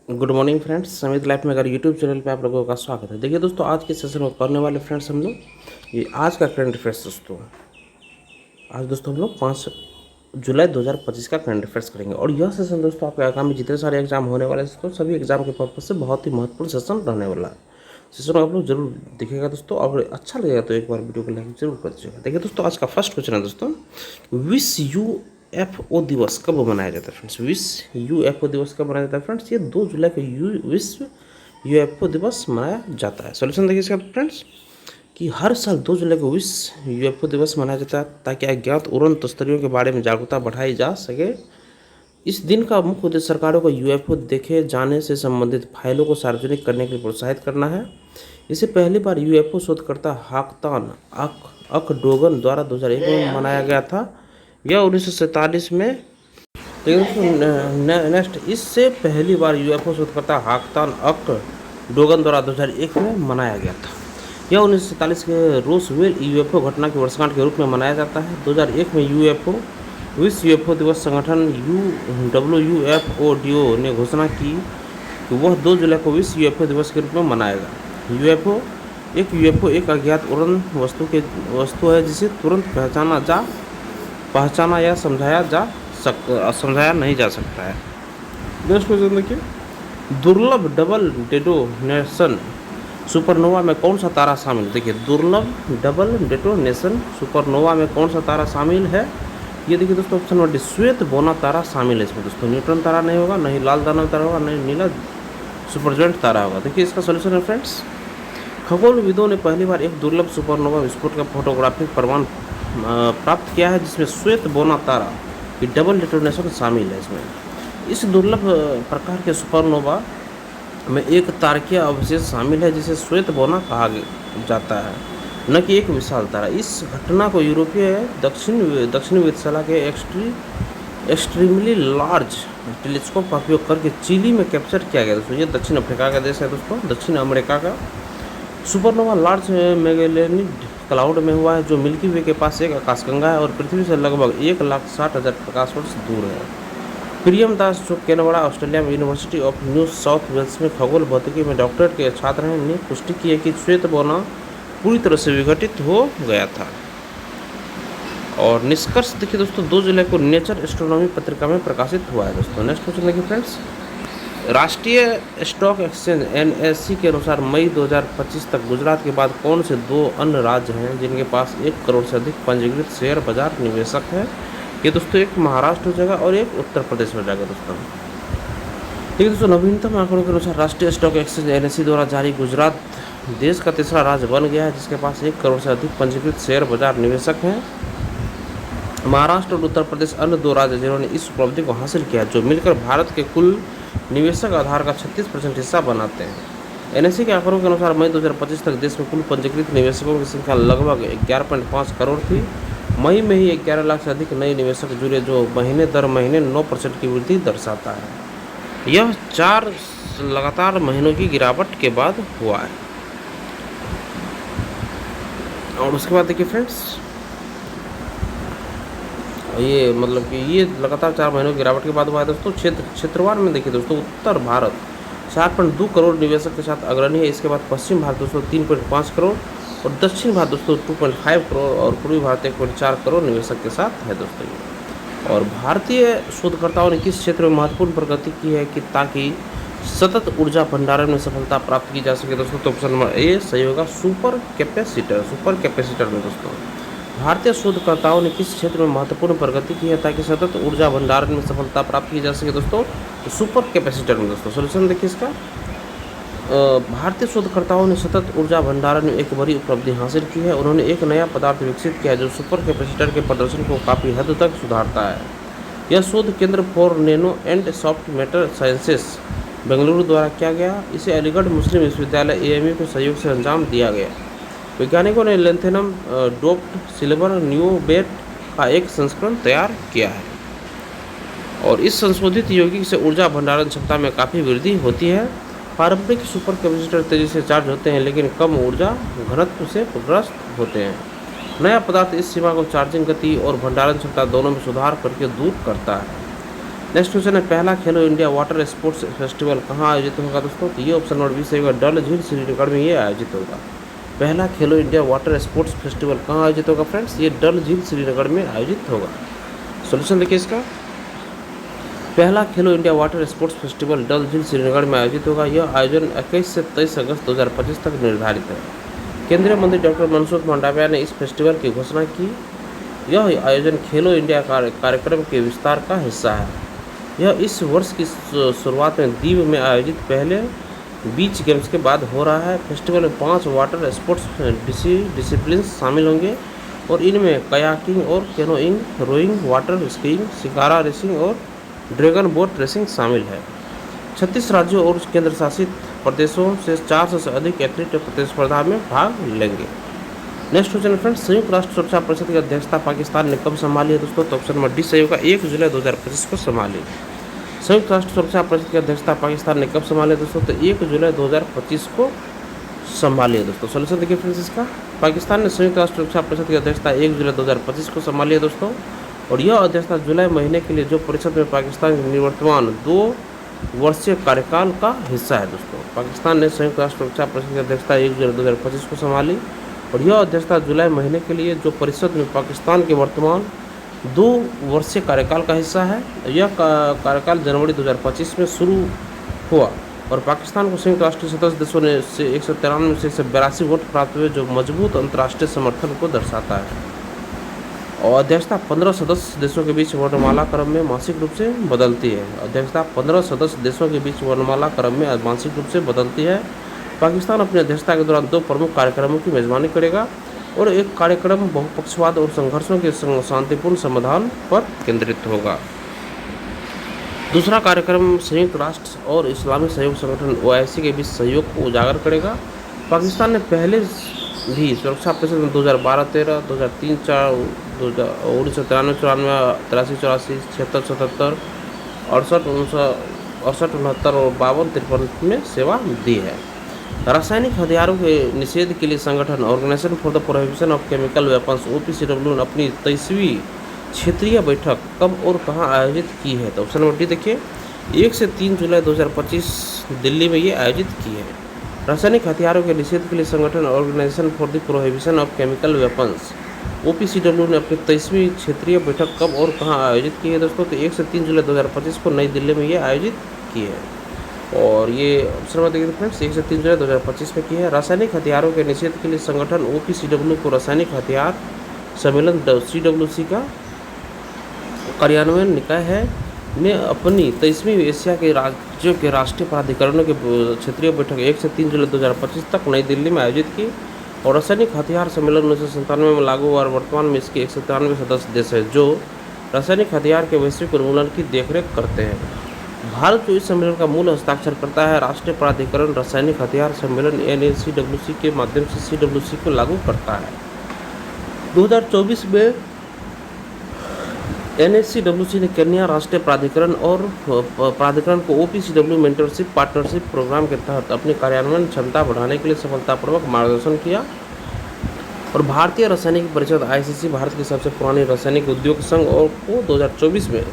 Good morning friends, समित life में अगर YouTube channel पे आप लोगों का स्वागत है। देखिए दोस्तों, आज के सेशन में पढ़ने वाले फ्रेंड्स हम लोग ये आज का करंट अफेयर्स दोस्तों। आज दोस्तों हम लोग 5 जुलाई 2025 का करंट अफेयर्स करेंगे और यह सेशन दोस्तों आपके आगामी जितने सारे एग्जाम होने वाले हैं दोस्तों, सभी एग्जाम के पर्पज से बहुत ही महत्वपूर्ण सेशन रहने वाला है। सेशन आप लोग जरूर देखिएगा दोस्तों, और अच्छा लगेगा तो एक बार वीडियो को लाइक जरूर कर दीजिएगा। देखिए दोस्तों, आज का फर्स्ट क्वेश्चन है दोस्तों, विश्व यूएफओ दिवस कब मनाया जाता है फ्रेंड्स? विश्व यूएफओ दिवस कब मनाया जाता है फ्रेंड्स? ये 2 जुलाई को विश्व यूएफओ दिवस मनाया जाता है। सॉल्यूशन देखिए इसका फ्रेंड्स, कि हर साल 2 जुलाई को विश्व यूएफओ दिवस मनाया जाता है ताकि अज्ञात उड़न तस्करियों के बारे में जागरूकता बढ़ाई जा सके। इस दिन का मुख्य उद्देश्य सरकारों को यूएफओ देखे जाने से संबंधित फाइलों को सार्वजनिक करने के लिए प्रोत्साहित करना है। इसे पहली बार यूएफओ शोधकर्ता हाक्तान अकडोगन द्वारा 2001 में मनाया गया था। यह 1947 में। नेक्स्ट, इससे पहली बार यूएफओ शोधकर्ता हाक्तान अकडोगन द्वारा 2001 में मनाया गया था। यह 1947 के रोसवेल यूएफओ घटना की वर्षगांठ के रूप में मनाया जाता है। 2001 में विश्व यूएफओ दिवस संगठन WUFODO ने घोषणा की कि वह 2 जुलाई को विश्व यूएफओ दिवस के रूप में मनाएगा। यूएफओ एक अज्ञात उड़न वस्तु है जिसे तुरंत पहचाना या समझाया नहीं जा सकता है। दोस्तों देखिए, दुर्लभ डबल डेटोनेशन सुपरनोवा में कौन सा तारा शामिल है? देखिए, दुर्लभ डबल डेटोनेशन सुपरनोवा में कौन सा तारा शामिल है? ये देखिए दोस्तों, ऑप्शन नंबर डी, श्वेत बोना तारा शामिल है इसमें दोस्तों। न्यूट्रॉन तारा नहीं होगा, नहीं लाल दानव तारा होगा, नहीं नीला सुपरजेंट तारा होगा। देखिए इसका सॉल्यूशन है फ्रेंड्स, खगोलविदों ने पहली बार एक दुर्लभ सुपरनोवा विस्फोट का फोटोग्राफिक प्रमाण प्राप्त किया है जिसमें श्वेत बोना तारा की डबल डेटोनेशन शामिल है इसमें। इस दुर्लभ प्रकार के सुपरनोवा में एक तारकीय अवशेष शामिल है जिसे श्वेत बोना कहा जाता है, न कि एक विशाल तारा। इस घटना को यूरोपीय दक्षिणी वेधशाला के एक्सट्रीमली लार्ज टेलीस्कोप का उपयोग करके चिली में कैप्चर किया गया दोस्तों। ये दक्षिण अफ्रीका का देश है दोस्तों, दक्षिण अमेरिका का। सुपरनोवा लार्ज मैगेलेनिड क्लाउड में हुआ है जो मिल्की वे के पास एक आकाशगंगा है और पृथ्वी से लगभग 1,60,000 प्रकाश वर्ष दूर है। प्रियम दास, जो कैनबरा ऑस्ट्रेलिया में university of New South Wales में खगोल भौतिकी में डॉक्टरेट के छात्र हैं, ने पुष्टि की है कि श्वेत बोना पूरी तरह से विघटित हो गया था। और निष्कर्ष देखिए दोस्तों, 2 जुलाई को नेचर एस्ट्रोनॉमी पत्रिका में प्रकाशित हुआ है दोस्तों। नेक्स्ट क्वेश्चन देखिए फ्रेंड्स, राष्ट्रीय स्टॉक एक्सचेंज NSE के अनुसार मई 2025 तक गुजरात के बाद कौन से 2 अन्य राज्य हैं जिनके पास 1 करोड़ से अधिक पंजीकृत शेयर बाजार निवेशक हैं? ये दोस्तों एक महाराष्ट्र हो जाएगा और एक उत्तर प्रदेश हो जाएगा दोस्तों। ठीक है दोस्तों, नवीनतम आंकड़ों के अनुसार राष्ट्रीय स्टॉक एक्सचेंज NSE द्वारा जारी गुजरात देश का तीसरा राज्य बन गया है जिसके पास 1 करोड़ से अधिक पंजीकृत शेयर बाजार निवेशक हैं। महाराष्ट्र और उत्तर प्रदेश अन्य 2 राज्य जिन्होंने इस उपलब्धि को हासिल किया, जो मिलकर भारत के कुल निवेशक आधार का 36% हिस्सा बनाते हैं। NSE के आंकड़ों के अनुसार मई 2025 तक देश में कुल पंजीकृत निवेशकों की संख्या लगभग 11.5 करोड़ थी। मई में ही 11 लाख से अधिक नए निवेशक जुड़े, जो महीने दर महीने 9% की वृद्धि दर्शाता है। यह 4 लगातार महीनों की गिरावट के बाद हुआ है। और उसके बाद देखिए फ्रेंड्स, ये मतलब कि ये लगातार 4 महीनों की गिरावट के बाद हुआ है दोस्तों। क्षेत्रवार में देखिए दोस्तों, उत्तर भारत 4.2 करोड़ निवेशक के साथ अग्रणी है। इसके बाद पश्चिम भारत दोस्तों 3.5 करोड़ और दक्षिण भारत दोस्तों 2.5 करोड़ और पूर्वी भारत 1.4 करोड़ निवेशक के साथ है दोस्तों ये। और भारतीय शोधकर्ताओं ने किस क्षेत्र में महत्वपूर्ण प्रगति की है कि ताकि सतत ऊर्जा भंडारण में सफलता प्राप्त की जा सके दोस्तों? तो ऑप्शन नंबर ए सही होगा, सुपर कैपेसिटर में दोस्तों। भारतीय शोधकर्ताओं ने किस क्षेत्र में महत्वपूर्ण प्रगति की है ताकि सतत ऊर्जा भंडारण में सफलता प्राप्त की जा सके दोस्तों? तो सुपर कैपेसिटर में दोस्तों। सोल्यूशन देखिए इसका, भारतीय शोधकर्ताओं ने सतत ऊर्जा भंडारण में एक बड़ी उपलब्धि हासिल की है। उन्होंने एक नया पदार्थ विकसित किया है जो सुपर कैपेसिटर के प्रदर्शन को काफ़ी हद तक सुधारता है। यह शोध केंद्र for nano and soft matter sciences Bengaluru द्वारा किया गया। इसे अलीगढ़ मुस्लिम विश्वविद्यालय AMU के सहयोग से अंजाम दिया गया। वैज्ञानिकों ने लेंथेनम डोप्ड सिल्वर न्यूबेट का एक संस्करण तैयार किया है और इस संशोधित यौगिक से ऊर्जा भंडारण क्षमता में काफ़ी वृद्धि होती है। पारंपरिक सुपर कैपेसिटर तेजी से चार्ज होते हैं लेकिन कम ऊर्जा घनत्व से ग्रस्त होते हैं। नया पदार्थ इस सीमा को चार्जिंग गति और भंडारण क्षमता दोनों में सुधार करके दूर करता है। नेक्स्ट क्वेश्चन है, पहला खेलो इंडिया वाटर स्पोर्ट्स फेस्टिवल कहाँ आयोजित होगा दोस्तों? तो ये ऑप्शन नंबर 20 होगा, डल झील श्रीनगर में ये आयोजित होगा। पहला खेलो इंडिया वाटर स्पोर्ट्स फेस्टिवल कहाँ आयोजित होगा फ्रेंड्स? ये डल झील श्रीनगर में आयोजित होगा। सोल्यूशन देखिए इसका, पहला खेलो इंडिया वाटर स्पोर्ट्स फेस्टिवल डल झील श्रीनगर में आयोजित होगा। यह आयोजन 21 से 23 अगस्त 2025 तक निर्धारित है। केंद्रीय मंत्री डॉक्टर मनसुख मांडविया ने इस फेस्टिवल की घोषणा की। यह आयोजन खेलो इंडिया कार्यक्रम के विस्तार का हिस्सा है। यह इस वर्ष की शुरुआत में दीव में आयोजित पहले बीच गेम्स के बाद हो रहा है। फेस्टिवल में 5 वाटर स्पोर्ट्स डिसिप्लिन्स शामिल होंगे और इनमें कयाकिंग और canoeing, rowing, water skiing, shikara racing और ड्रैगन बोट रेसिंग शामिल है। 36 राज्यों और केंद्र शासित प्रदेशों से 400 से अधिक एथलीट प्रतिस्पर्धा में भाग लेंगे। नेक्स्ट क्वेश्चन फ्रेंड्स, संयुक्त राष्ट्र सुरक्षा परिषद की अध्यक्षता पाकिस्तान ने कब संभाली है दोस्तों? तो ऑप्शन नंबर डी सही होगा, 1 जुलाई 2025 को संभाली। संयुक्त राष्ट्र सुरक्षा परिषद की अध्यक्षता पाकिस्तान ने कब संभाली दोस्तों? तो 1 जुलाई 2025 को संभाली है दोस्तों। सोल्यूशन देखिए फ्रेंड्स इसका, पाकिस्तान ने संयुक्त राष्ट्र सुरक्षा परिषद की अध्यक्षता 1 जुलाई 2025 को संभाली है दोस्तों। और यह अध्यक्षता जुलाई महीने के लिए जो परिषद में पाकिस्तान के निवर्तमान 2 वर्षीय कार्यकाल का हिस्सा है दोस्तों। पाकिस्तान ने संयुक्त राष्ट्र सुरक्षा परिषद की अध्यक्षता 1 जुलाई 2025 को संभाली और यह अध्यक्षता जुलाई महीने के लिए जो परिषद में पाकिस्तान के वर्तमान 2 वर्षीय कार्यकाल का हिस्सा है। यह कार्यकाल जनवरी 2025 में शुरू हुआ और पाकिस्तान को संयुक्त राष्ट्र सदस्य देशों ने से 193 से 182 वोट प्राप्त हुए, जो मजबूत अंतर्राष्ट्रीय समर्थन को दर्शाता है। और अध्यक्षता 15 सदस्य देशों के बीच वर्णमाला क्रम में मासिक रूप से बदलती है। अध्यक्षता 15 सदस्य देशों के बीच वर्णमाला क्रम में मासिक रूप से बदलती है। पाकिस्तान अपनी अध्यक्षता के दौरान 2 प्रमुख कार्यक्रमों की मेजबानी करेगा और एक कार्यक्रम बहुपक्षवाद और संघर्षों के शांतिपूर्ण समाधान पर केंद्रित होगा। दूसरा कार्यक्रम संयुक्त राष्ट्र और इस्लामी सहयोग संगठन OIC के बीच सहयोग को उजागर करेगा। पाकिस्तान ने पहले भी सुरक्षा परिषद में 2012-13, 2003-4, 1993-94, 83-84, 76-77, 68-69 और 52-53 में सेवा दी है। रासायनिक हथियारों के निषेध के लिए संगठन organisation for the prohibition of chemical weapons OPCW ने अपनी 23वीं क्षेत्रीय बैठक कब और कहां आयोजित की है? तो ऑप्शन नंबर डी देखिए, 1 से 3 जुलाई 2025 दिल्ली में ये आयोजित की है। रासायनिक हथियारों के निषेध के लिए संगठन organisation for the prohibition of chemical weapons OPCW ने अपनी 23वीं क्षेत्रीय बैठक कब और कहां आयोजित की है दोस्तों? तो 1 से 3 जुलाई 2025 को नई दिल्ली में ये आयोजित की है। और ये ऑप्शन नंबर देखिए फ्रेंड्स, 1 से 3 जुलाई 2025 में की है। रासायनिक हथियारों के निषेध के लिए संगठन OPCW को रासायनिक हथियार सम्मेलन CWC का कार्यान्वयन निकाय है ने अपनी 23वीं एशिया के राज्यों के राष्ट्रीय प्राधिकरणों के क्षेत्रीय बैठक 1 से 3 जुलाई 2025 तक नई दिल्ली में आयोजित की। और रासायनिक हथियार सम्मेलन 1997 में लागू हुआ और वर्तमान में इसके 193 सदस्य देश है जो रासायनिक हथियार के वैश्विक उन्मूलन की देखरेख करते हैं। भारत जो इस सम्मेलन का मूल हस्ताक्षर करता है, राष्ट्रीय प्राधिकरण रासायनिक हथियार सम्मेलन NACWC के माध्यम से CWC को लागू करता है। 2024 में NACWC ने केन्या राष्ट्रीय प्राधिकरण को OPCW मेंटरशिप पार्टनरशिप प्रोग्राम के तहत अपनी कार्यान्वयन क्षमता बढ़ाने के लिए सफलतापूर्वक मार्गदर्शन किया। और भारतीय रासायनिक परिषद ICC भारत की सबसे पुरानी रासायनिक उद्योग संघ और को 2024 में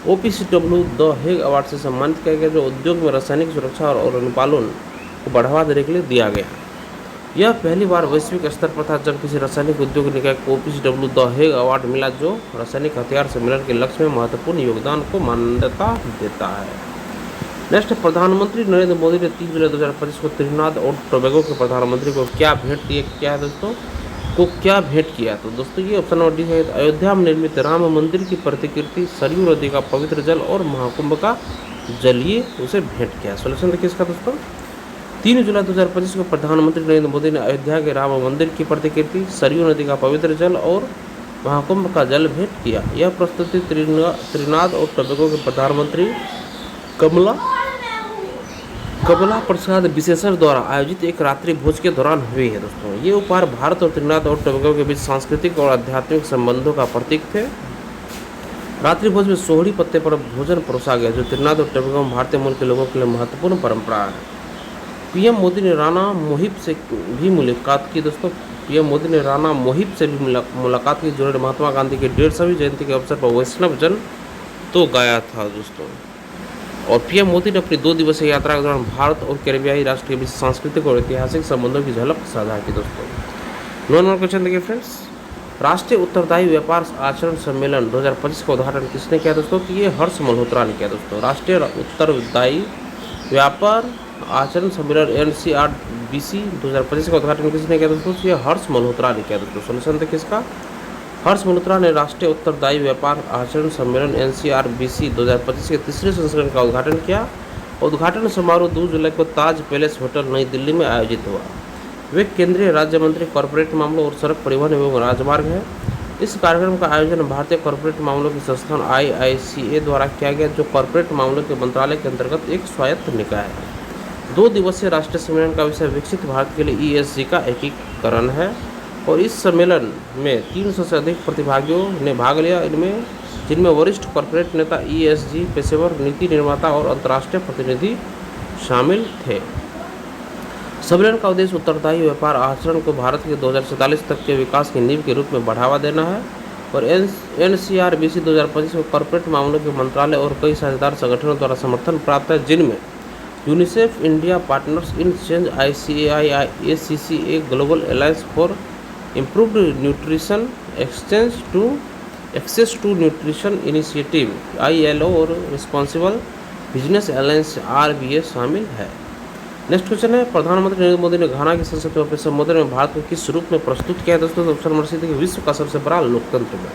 OPCW द हेग अवार्ड से सम्मानित किया गया, जो उद्योग में रासायनिक सुरक्षा और अनुपालन को बढ़ावा देने के लिए दिया गया। यह पहली बार वैश्विक स्तर पर था जब किसी रासायनिक उद्योग निकाय को OPCW द हेग अवार्ड मिला, जो रासायनिक हथियार सम्मेलन के लक्ष्य में महत्वपूर्ण योगदान को मान्यता देता है। नेक्स्ट, प्रधानमंत्री नरेंद्र मोदी ने 3 जुलाई 2025 को त्रिनाद और टोबैगो के प्रधानमंत्री को क्या भेंट किया है दोस्तों? क्या भेंट किया? तो दोस्तों ये ऑप्शन नंबर डी है, अयोध्या में निर्मित राम मंदिर की प्रतिकृति, सरयू नदी का पवित्र जल और महाकुंभ का जल, ये उसे भेंट किया। सोल्यूशन देखिए इसका दोस्तों, 3 जुलाई 2025 को प्रधानमंत्री नरेंद्र मोदी ने अयोध्या के राम मंदिर की प्रतिकृति, सरयू नदी का पवित्र जल और महाकुंभ का जल भेंट किया। यह प्रस्तुति त्रिनाद और टोबैगो के प्रधानमंत्री कमला प्रसाद विशेषण द्वारा आयोजित एक रात्रि भोज के दौरान हुई है दोस्तों। ये उपहार भारत और त्रिनाद और टोबैगो के बीच सांस्कृतिक और आध्यात्मिक संबंधों का प्रतीक थे। रात्रि भोज में सोहड़ी पत्ते पर भोजन परोसा गया, जो त्रिनाद और टोबैगो में भारतीय मूल के लोगों के लिए महत्वपूर्ण परंपरा है। PM मोदी ने राणा मोहिब से भी मुलाकात की दोस्तों। PM मोदी ने राणा मोहिब से भी मुलाकात की, जिन्होंने महात्मा गांधी की 150वीं जयंती के अवसर पर वैष्णव जन तो गाया था दोस्तों। और पीएम मोदी ने अपनी 2 दिवसीय यात्रा के दौरान भारत और कैरिबियाई राष्ट्र के बीच सांस्कृतिक और ऐतिहासिक संबंधों की झलक साझा की दोस्तों। नंबर क्वेश्चन देखिए फ्रेंड्स, राष्ट्रीय उत्तरदायी व्यापार आचरण सम्मेलन 2025 का उद्घाटन किसने किया दोस्तों? तो ये हर्ष मल्होत्रा ने किया दोस्तों। राष्ट्रीय उत्तरदायी व्यापार आचरण सम्मेलन NCRBC 2025 का उद्घाटन किसने किया दोस्तों? ये हर्ष मल्होत्रा ने किया दोस्तों। सोल्यूशन देखिए इसका, हर्ष मल्होत्रा ने राष्ट्रीय उत्तरदायी व्यापार आचरण सम्मेलन NCRBC 2025 के तीसरे संस्करण का उद्घाटन किया। उद्घाटन समारोह 2 जुलाई को ताज पैलेस होटल नई दिल्ली में आयोजित हुआ। वे केंद्रीय राज्य मंत्री कॉरपोरेट मामलों और सड़क परिवहन एवं राजमार्ग हैं। इस कार्यक्रम का आयोजन भारतीय कॉरपोरेट मामलों के संस्थान IICA द्वारा किया गया, जो कॉरपोरेट मामलों के मंत्रालय के अंतर्गत एक स्वायत्त निकाय है। 2 दिवसीय राष्ट्रीय सम्मेलन का विषय विकसित भारत के लिए ESG का एकीकरण है और इस सम्मेलन में 300 से अधिक प्रतिभागियों ने भाग लिया, जिनमें वरिष्ठ कॉरपोरेट नेता, ESG पेशेवर, नीति निर्माता और अंतर्राष्ट्रीय प्रतिनिधि शामिल थे। सम्मेलन का उद्देश्य उत्तरदायी व्यापार आचरण को भारत के 2047 तक के विकास की नींव के रूप में बढ़ावा देना है और NCRBC 2025 में कॉरपोरेट मामलों के मंत्रालय और कई साझेदार संगठनों द्वारा समर्थन प्राप्त है, जिनमें UNICEF India, partners in change, ICAI, ACCA, global alliance for improved nutrition access to nutrition initiative ILO और रिस्पॉन्सिबल बिजनेस अलायंस RBA शामिल है। नेक्स्ट क्वेश्चन है, प्रधानमंत्री नरेंद्र मोदी ने घाना की संसद में अपने संबोधन में भारत को किस रूप में प्रस्तुत किया है दोस्तों? ऑप्शन नंबर सी देखिए, विश्व का सबसे बड़ा लोकतंत्र में।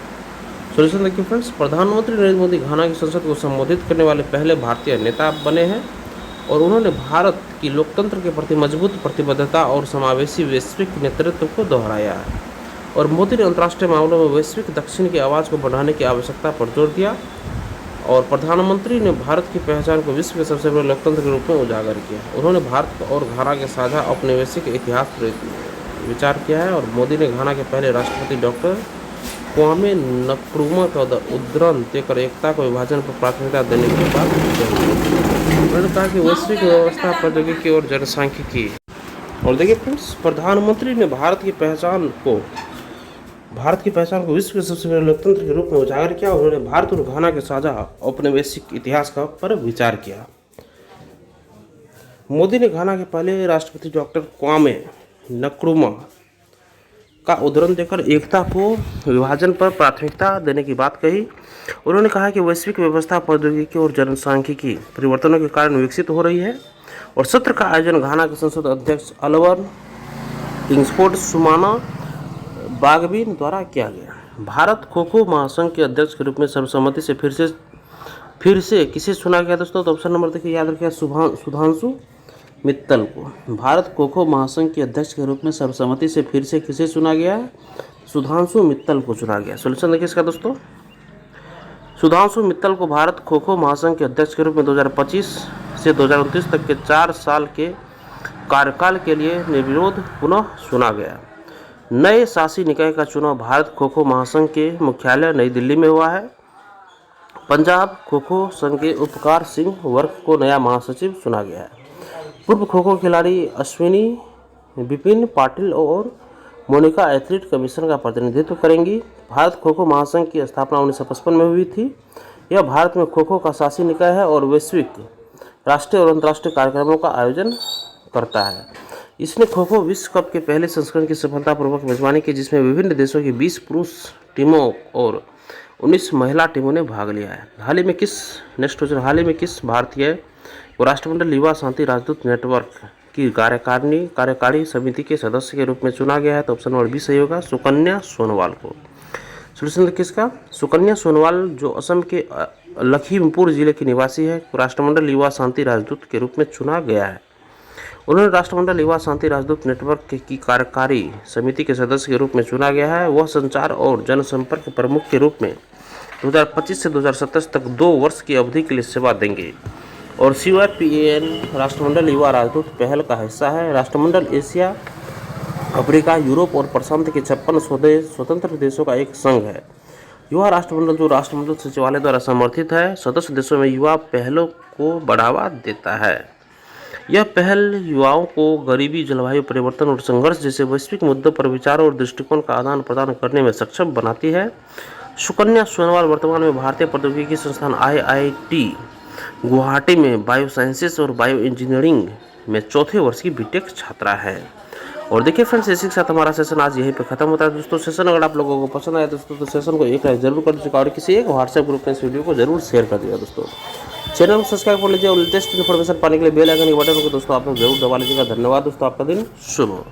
सोल्यूशन देखिए फ्रेंड्स, प्रधानमंत्री नरेंद्र मोदी घाना की संसद को संबोधित करने वाले पहले भारतीय नेता बने हैं और उन्होंने भारत की लोकतंत्र के प्रति मजबूत प्रतिबद्धता और समावेशी वैश्विक नेतृत्व को दोहराया है। और मोदी ने अंतर्राष्ट्रीय मामलों में वैश्विक दक्षिण की आवाज़ को बढ़ाने की आवश्यकता पर जोर दिया और प्रधानमंत्री ने भारत की पहचान को विश्व के सबसे बड़े लोकतंत्र के रूप में उजागर किया। उन्होंने भारत और घाना के साझा औपनिवेशिक इतिहास पर विचार किया है और मोदी ने घाना के पहले राष्ट्रपति डॉक्टर क्वामे नक्रुमा का उद्धरण देकर एकता को विभाजन पर प्राथमिकता देने की बात कही। उन्होंने कहा कि वैश्विक व्यवस्था, प्रौद्योगिकी और जनसांख्यिकी। और देखिए फ्रेंड्स, प्रधानमंत्री ने भारत की पहचान को विश्व के सबसे बड़े लोकतंत्र के रूप में उजागर किया। उन्होंने भारत और घाना के साझा औपनिवेशिक इतिहास का पर विचार किया। मोदी ने घाना के पहले राष्ट्रपति डॉक्टर क्वामे नक्रुमा का उद्धरण देकर एकता को विभाजन पर प्राथमिकता देने की बात कही। उन्होंने कहा कि वैश्विक व्यवस्था, प्रौद्योगिकी और जनसांख्यिकी परिवर्तनों के कारण विकसित हो रही है और सत्र का आयोजन घाना के संसद अध्यक्ष अल्बर्ट किंग्सफोर्ड सुमाना बागबीन द्वारा किया गया। भारत खो खो महासंघ के अध्यक्ष के रूप में सर्वसम्मति से फिर से किसे चुना गया दोस्तों? तो ऑप्शन नंबर देखिए, याद रखिए, सुधांशु मित्तल को। भारत खो खो महासंघ के अध्यक्ष के रूप में सर्वसम्मति से फिर से किसे चुना गया? सुधांशु मित्तल को चुना गया। सोल्यूशन देखिए इसका दोस्तों, सुधांशु मित्तल को भारत खो खो महासंघ के अध्यक्ष के रूप में 2025 से 2029 तक के 4 साल के कार्यकाल के लिए निर्विरोध पुनः चुना गया। नए शासी निकाय का चुनाव भारत खो खो महासंघ के मुख्यालय नई दिल्ली में हुआ है। पंजाब खो खो संघ के उपकार सिंह वर्क को नया महासचिव चुना गया है। पूर्व खो खो खिलाड़ी अश्विनी विपिन पाटिल और मोनिका एथलीट कमीशन का प्रतिनिधित्व करेंगी। भारत खो खो महासंघ की स्थापना 1955 में हुई थी। यह भारत में खो खो का शासी निकाय है और वैश्विक, राष्ट्रीय और अंतर्राष्ट्रीय कार्यक्रमों का आयोजन करता है। इसने खो खो विश्व कप के पहले संस्करण की सफलतापूर्वक मेजबानी की, जिसमें विभिन्न देशों की 20 पुरुष टीमों और 19 महिला टीमों ने भाग लिया है। हाल ही में किस भारतीय को राष्ट्रमंडल युवा शांति राजदूत नेटवर्क की कार्यकारी समिति के सदस्य के रूप में चुना गया है? तो ऑप्शन नंबर बी सही होगा, सुकन्या सोनोवाल को। सोल्यूशन किसका? सुकन्या सोनोवाल, जो असम के लखीमपुर जिले की निवासी है, राष्ट्रमंडल युवा शांति राजदूत के रूप में चुना गया है। उन्होंने राष्ट्रमंडल युवा शांति राजदूत नेटवर्क की कार्यकारी समिति के सदस्य के रूप में चुना गया है। वह संचार और जनसंपर्क प्रमुख के रूप में 2025 से 2027 तक 2 वर्ष की अवधि के लिए सेवा देंगे और CYPAN राष्ट्रमंडल युवा राजदूत पहल का हिस्सा है। राष्ट्रमंडल एशिया, अफ्रीका, यूरोप और प्रशांत के 56 स्वतंत्र देशों का एक संघ है। युवा राष्ट्रमंडल, जो राष्ट्रमंडल सचिवालय द्वारा समर्थित है, सदस्य देशों में युवा पहलों को बढ़ावा देता है। यह पहल युवाओं को गरीबी, जलवायु परिवर्तन और संघर्ष जैसे वैश्विक मुद्दों पर विचारों और दृष्टिकोण का आदान प्रदान करने में सक्षम बनाती है। सुकन्या सोनवाल वर्तमान में भारतीय प्रौद्योगिकी संस्थान IIT गुवाहाटी में बायो साइंसेस और बायो इंजीनियरिंग में चौथे वर्ष की बीटेक छात्रा है। और देखिए फ्रेंड्स, इसी के साथ हमारा सेशन आज यहीं पे खत्म होता है दोस्तों। सेशन अगर आप लोगों को पसंद आया दोस्तों तो सेशन को एक लाइक जरूर कर दीजिएगा और किसी एक व्हाट्सएप ग्रुप में इस वीडियो को जरूर शेयर कर दीजिएगा दोस्तों। चैनल को सब्सक्राइब कर लीजिए और लेटेस्ट इन्फॉर्मेशन पाने के लिए बेल आइकन के बटन को दोस्तों आप लोग जरूर दबा लीजिएगा। धन्यवाद दोस्तों, आपका दिन शुभ हो।